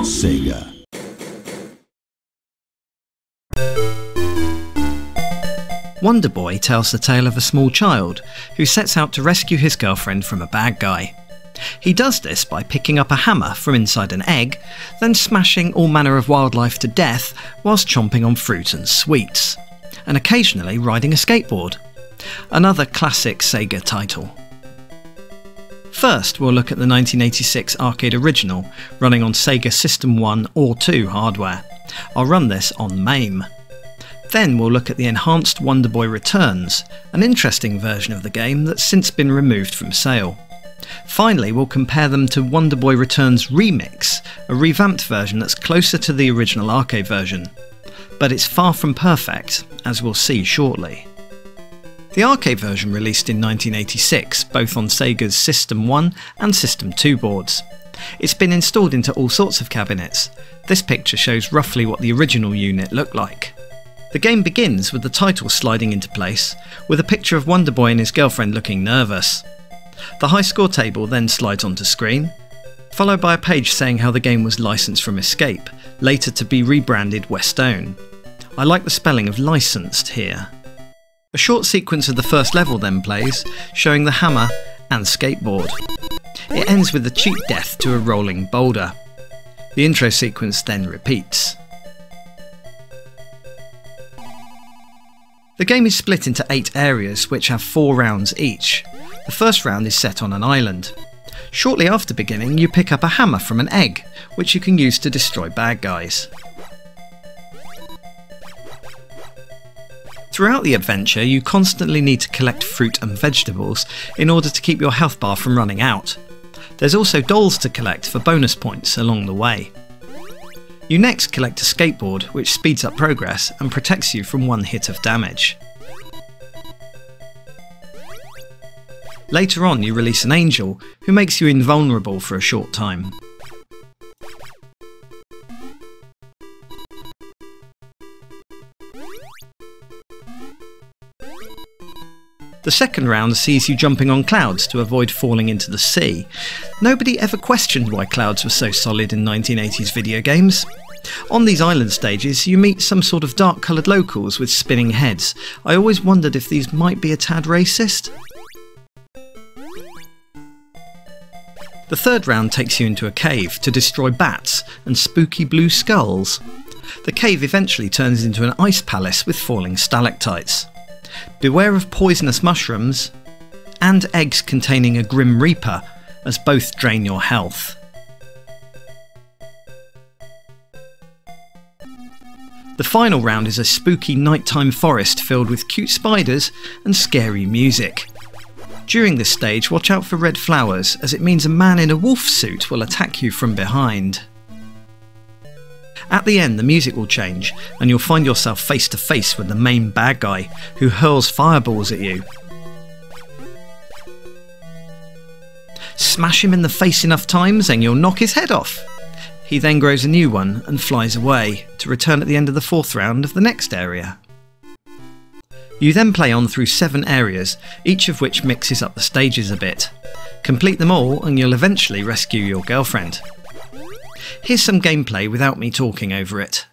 Sega. Wonder Boy tells the tale of a small child who sets out to rescue his girlfriend from a bad guy. He does this by picking up a hammer from inside an egg, then smashing all manner of wildlife to death whilst chomping on fruit and sweets, and occasionally riding a skateboard. Another classic Sega title. First, we'll look at the 1986 arcade original, running on Sega System 1 or 2 hardware. I'll run this on MAME. Then we'll look at the enhanced Wonder Boy Returns, an interesting version of the game that's since been removed from sale. Finally, we'll compare them to Wonder Boy Returns Remix, a revamped version that's closer to the original arcade version. But it's far from perfect, as we'll see shortly. The arcade version released in 1986, both on Sega's System 1 and System 2 boards. It's been installed into all sorts of cabinets. This picture shows roughly what the original unit looked like. The game begins with the title sliding into place, with a picture of Wonder Boy and his girlfriend looking nervous. The high score table then slides onto screen, followed by a page saying how the game was licensed from Escape, later to be rebranded Westone. I like the spelling of licensed here. A short sequence of the first level then plays, showing the hammer and skateboard. It ends with a cheap death to a rolling boulder. The intro sequence then repeats. The game is split into 8 areas, which have 4 rounds each. The first round is set on an island. Shortly after beginning, you pick up a hammer from an egg, which you can use to destroy bad guys. Throughout the adventure, you constantly need to collect fruit and vegetables in order to keep your health bar from running out. There's also dolls to collect for bonus points along the way. You next collect a skateboard, which speeds up progress and protects you from 1 hit of damage. Later on, you release an angel, who makes you invulnerable for a short time. The second round sees you jumping on clouds to avoid falling into the sea. Nobody ever questioned why clouds were so solid in 1980s video games. On these island stages, you meet some sort of dark-coloured locals with spinning heads. I always wondered if these might be a tad racist. The third round takes you into a cave to destroy bats and spooky blue skulls. The cave eventually turns into an ice palace with falling stalactites. Beware of poisonous mushrooms and eggs containing a Grim Reaper, as both drain your health. The final round is a spooky nighttime forest filled with cute spiders and scary music. During this stage, watch out for red flowers, as it means a man in a wolf suit will attack you from behind. At the end, the music will change, and you'll find yourself face to face with the main bad guy, who hurls fireballs at you. Smash him in the face enough times and you'll knock his head off. He then grows a new one and flies away, to return at the end of the 4th round of the next area. You then play on through 7 areas, each of which mixes up the stages a bit. Complete them all and you'll eventually rescue your girlfriend. Here's some gameplay without me talking over it.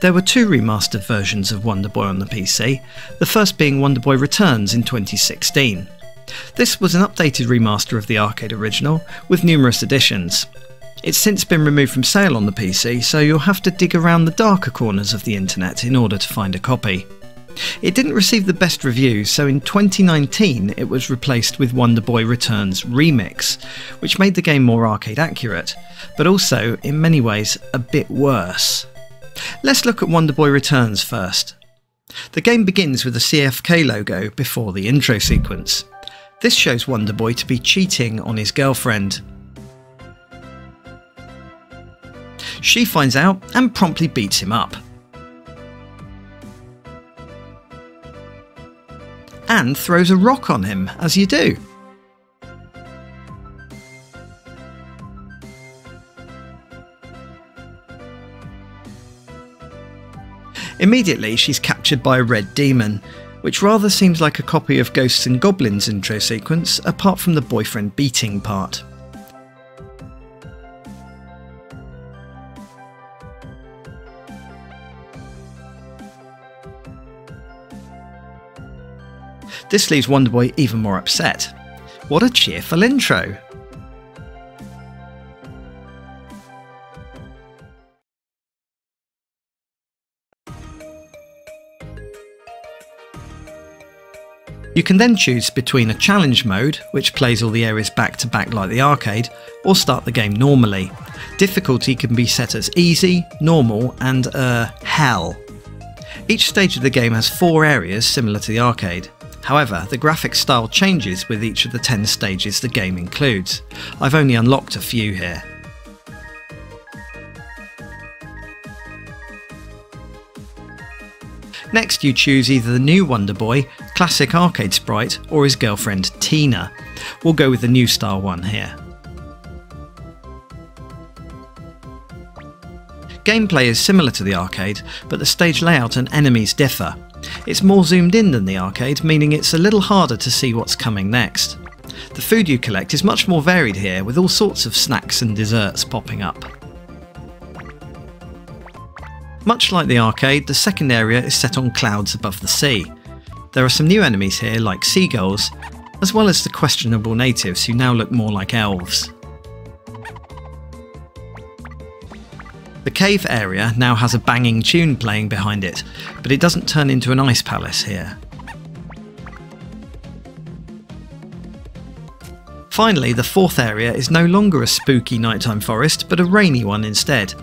There were 2 remastered versions of Wonder Boy on the PC, the first being Wonder Boy Returns in 2016. This was an updated remaster of the arcade original, with numerous additions. It's since been removed from sale on the PC, so you'll have to dig around the darker corners of the internet in order to find a copy. It didn't receive the best reviews, so in 2019 it was replaced with Wonder Boy Returns Remix, which made the game more arcade accurate, but also, in many ways, a bit worse. Let's look at Wonder Boy Returns first. The game begins with the CFK logo before the intro sequence. This shows Wonder Boy to be cheating on his girlfriend. She finds out and promptly beats him up. And throws a rock on him, as you do. Immediately she's captured by a red demon, which rather seems like a copy of Ghosts and Goblins intro sequence, apart from the boyfriend beating part. This leaves Wonder Boy even more upset. What a cheerful intro! You can then choose between a challenge mode, which plays all the areas back to back like the arcade, or start the game normally. Difficulty can be set as easy, normal and hell. Each stage of the game has 4 areas similar to the arcade. However, the graphic style changes with each of the 10 stages the game includes. I've only unlocked a few here. Next you choose either the new Wonder Boy, classic arcade sprite, or his girlfriend Tina. We'll go with the new style one here. Gameplay is similar to the arcade, but the stage layout and enemies differ. It's more zoomed in than the arcade, meaning it's a little harder to see what's coming next. The food you collect is much more varied here, with all sorts of snacks and desserts popping up. Much like the arcade, the second area is set on clouds above the sea. There are some new enemies here, like seagulls, as well as the questionable natives who now look more like elves. The cave area now has a banging tune playing behind it, but it doesn't turn into an ice palace here. Finally, the fourth area is no longer a spooky nighttime forest, but a rainy one instead.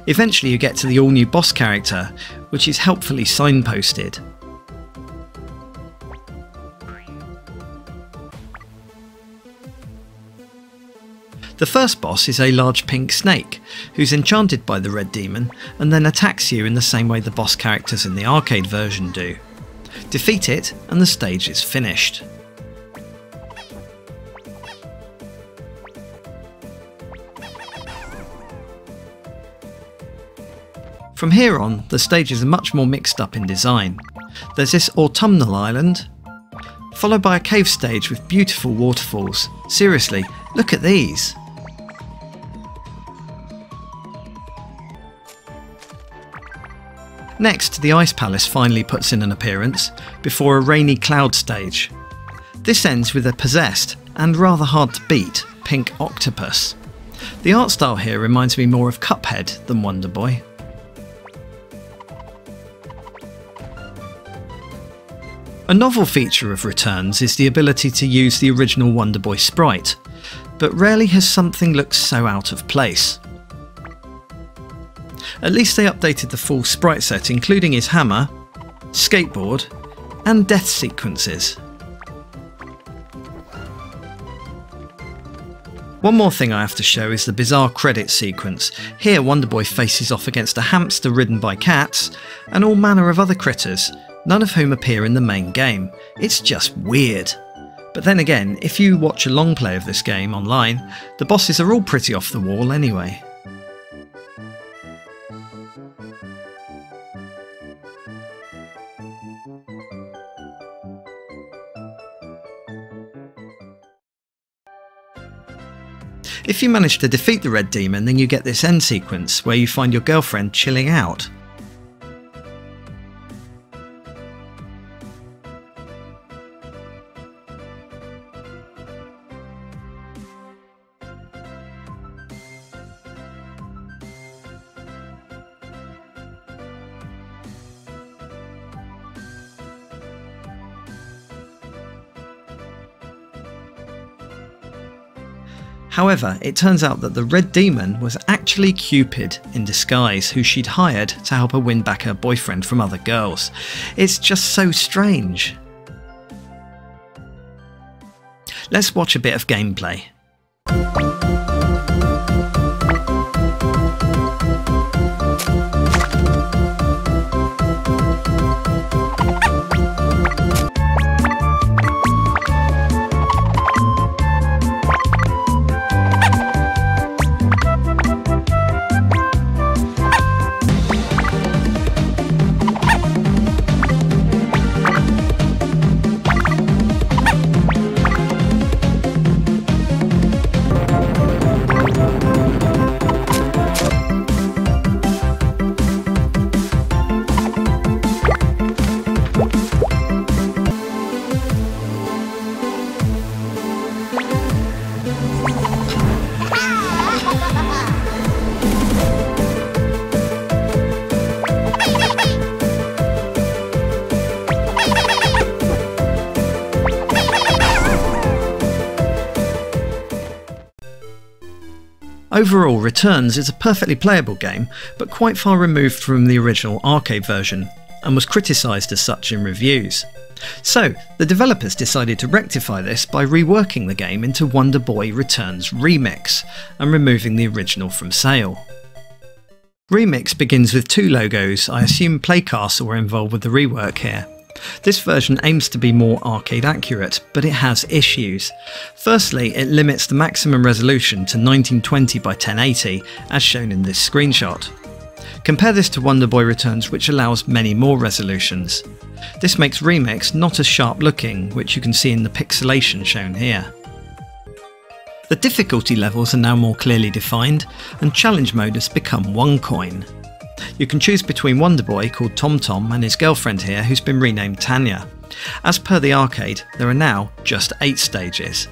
Eventually you get to the all-new boss character, which is helpfully signposted. The first boss is a large pink snake, who's enchanted by the red demon and then attacks you in the same way the boss characters in the arcade version do. Defeat it and the stage is finished. From here on, the stages are much more mixed up in design. There's this autumnal island, followed by a cave stage with beautiful waterfalls. Seriously, look at these! Next, the Ice Palace finally puts in an appearance, before a rainy cloud stage. This ends with a possessed, and rather hard to beat, pink octopus. The art style here reminds me more of Cuphead than Wonder Boy. A novel feature of Returns is the ability to use the original Wonder Boy sprite, but rarely has something looked so out of place. At least they updated the full sprite set, including his hammer, skateboard, and death sequences. One more thing I have to show is the bizarre credit sequence. Here Wonder Boy faces off against a hamster ridden by cats, and all manner of other critters, none of whom appear in the main game. It's just weird. But then again, if you watch a long play of this game online, the bosses are all pretty off the wall anyway. If you manage to defeat the red demon, then you get this end sequence where you find your girlfriend chilling out. However, it turns out that the Red Demon was actually Cupid in disguise, who she'd hired to help her win back her boyfriend from other girls. It's just so strange. Let's watch a bit of gameplay. Overall, Returns is a perfectly playable game, but quite far removed from the original arcade version, and was criticised as such in reviews. So, the developers decided to rectify this by reworking the game into Wonder Boy Returns Remix, and removing the original from sale. Remix begins with two logos. I assume Playcastle were involved with the rework here. This version aims to be more arcade accurate, but it has issues. Firstly, it limits the maximum resolution to 1920 by 1080, as shown in this screenshot. Compare this to Wonder Boy Returns, which allows many more resolutions. This makes Remix not as sharp looking, which you can see in the pixelation shown here. The difficulty levels are now more clearly defined, and challenge mode has become one coin. You can choose between Wonder Boy, called Tom Tom, and his girlfriend here, who's been renamed Tanya. As per the arcade, there are now just 8 stages.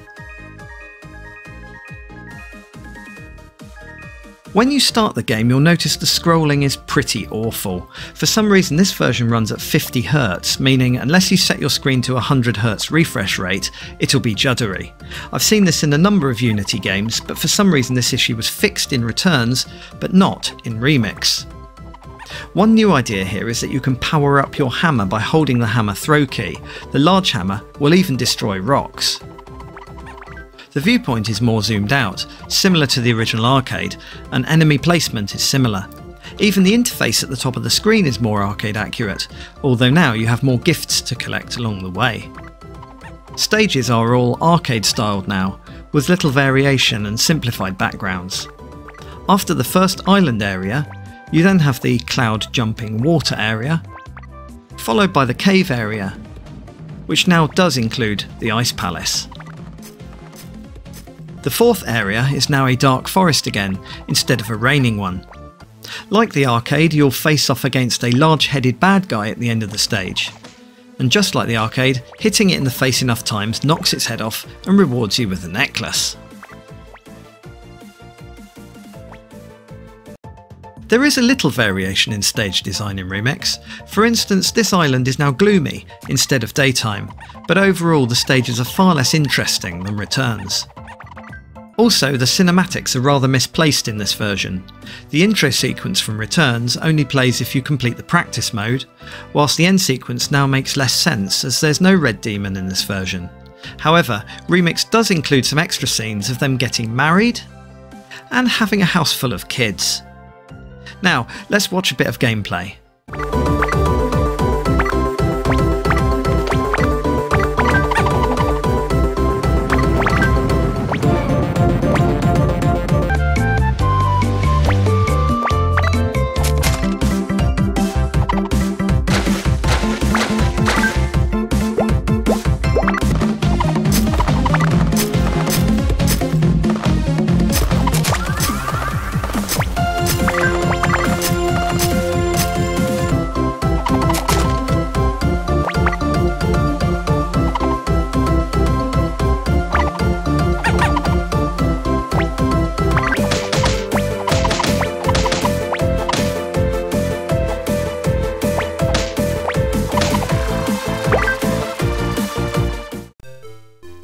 When you start the game, you'll notice the scrolling is pretty awful. For some reason, this version runs at 50 Hz, meaning unless you set your screen to 100 Hz refresh rate, it'll be juddery. I've seen this in a number of Unity games, but for some reason this issue was fixed in Returns, but not in Remix. One new idea here is that you can power up your hammer by holding the hammer throw key. The large hammer will even destroy rocks. The viewpoint is more zoomed out, similar to the original arcade, and enemy placement is similar. Even the interface at the top of the screen is more arcade accurate, although now you have more gifts to collect along the way. Stages are all arcade styled now, with little variation and simplified backgrounds. After the first island area, you then have the cloud jumping water area, followed by the cave area, which now does include the ice palace. The fourth area is now a dark forest again, instead of a raining one. Like the arcade, you'll face off against a large-headed bad guy at the end of the stage. And just like the arcade, hitting it in the face enough times knocks its head off and rewards you with a necklace. There is a little variation in stage design in Remix. For instance, this island is now gloomy instead of daytime, but overall the stages are far less interesting than Returns. Also, the cinematics are rather misplaced in this version. The intro sequence from Returns only plays if you complete the practice mode, whilst the end sequence now makes less sense as there's no Red Demon in this version. However, Remix does include some extra scenes of them getting married and having a house full of kids. Now, let's watch a bit of gameplay.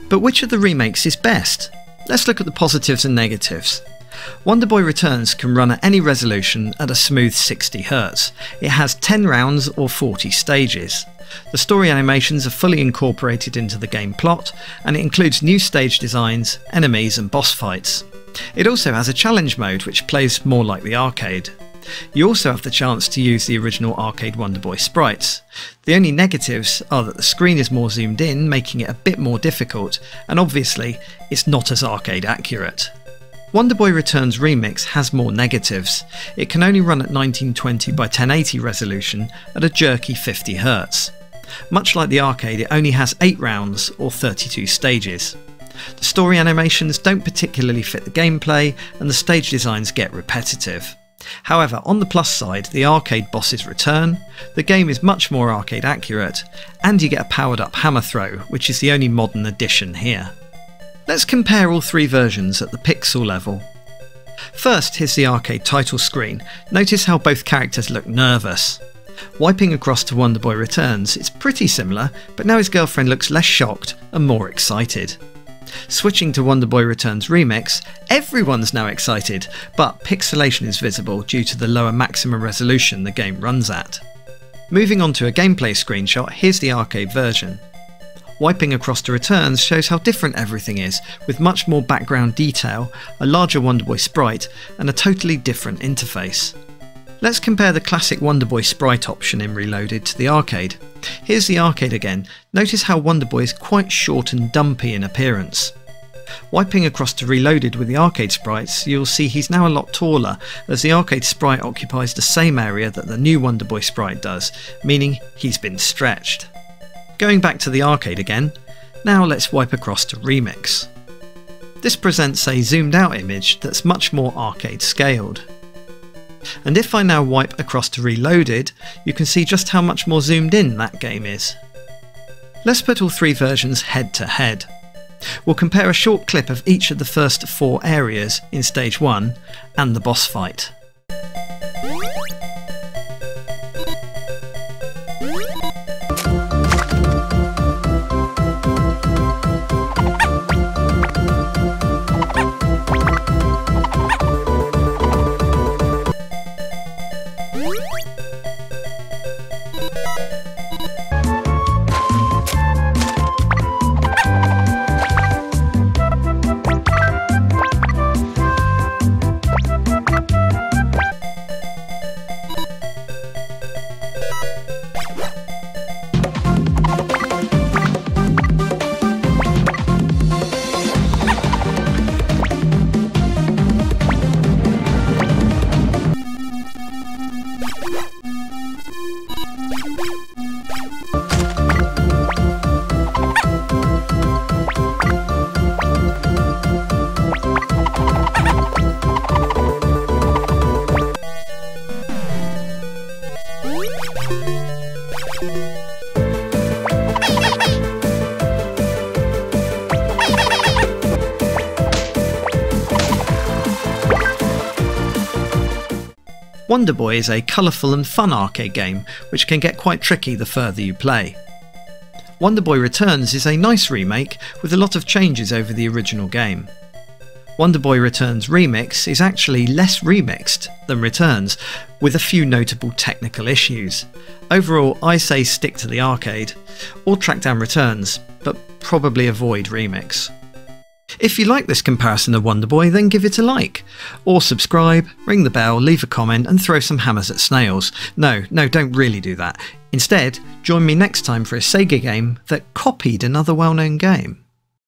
But which of the remakes is best? Let's look at the positives and negatives. Wonder Boy Returns can run at any resolution at a smooth 60Hz. It has 10 rounds or 40 stages. The story animations are fully incorporated into the game plot, and it includes new stage designs, enemies and boss fights. It also has a challenge mode which plays more like the arcade. You also have the chance to use the original arcade Wonder Boy sprites. The only negatives are that the screen is more zoomed in, making it a bit more difficult, and obviously it's not as arcade accurate. Wonder Boy Returns Remix has more negatives. It can only run at 1920 by 1080 resolution at a jerky 50Hz. Much like the arcade, it only has 8 rounds or 32 stages. The story animations don't particularly fit the gameplay, and the stage designs get repetitive. However, on the plus side, the arcade bosses return, the game is much more arcade accurate, and you get a powered up hammer throw, which is the only modern addition here. Let's compare all three versions at the pixel level. First, here's the arcade title screen. Notice how both characters look nervous. Wiping across to Wonder Boy Returns, it's pretty similar, but now his girlfriend looks less shocked and more excited. Switching to Wonder Boy Returns Remix, everyone's now excited, but pixelation is visible due to the lower maximum resolution the game runs at. Moving on to a gameplay screenshot, here's the arcade version. Wiping across to Returns shows how different everything is, with much more background detail, a larger Wonder Boy sprite, and a totally different interface. Let's compare the classic Wonder Boy sprite option in Reloaded to the arcade. Here's the arcade again. Notice how Wonder Boy is quite short and dumpy in appearance. Wiping across to Reloaded with the arcade sprites, you'll see he's now a lot taller, as the arcade sprite occupies the same area that the new Wonder Boy sprite does, meaning he's been stretched. Going back to the arcade again, now let's wipe across to Remix. This presents a zoomed out image that's much more arcade scaled. And if I now wipe across to Reloaded, you can see just how much more zoomed in that game is. Let's put all three versions head to head. We'll compare a short clip of each of the first 4 areas in Stage 1 and the boss fight. Wonder Boy is a colourful and fun arcade game which can get quite tricky the further you play. Wonder Boy Returns is a nice remake with a lot of changes over the original game. Wonder Boy Returns Remix is actually less remixed than Returns, with a few notable technical issues. Overall, I say stick to the arcade, or track down Returns, but probably avoid Remix. If you like this comparison of Wonder Boy, then give it a like, or subscribe, ring the bell, leave a comment and throw some hammers at snails. No, don't really do that. Instead, join me next time for a Sega game that copied another well-known game.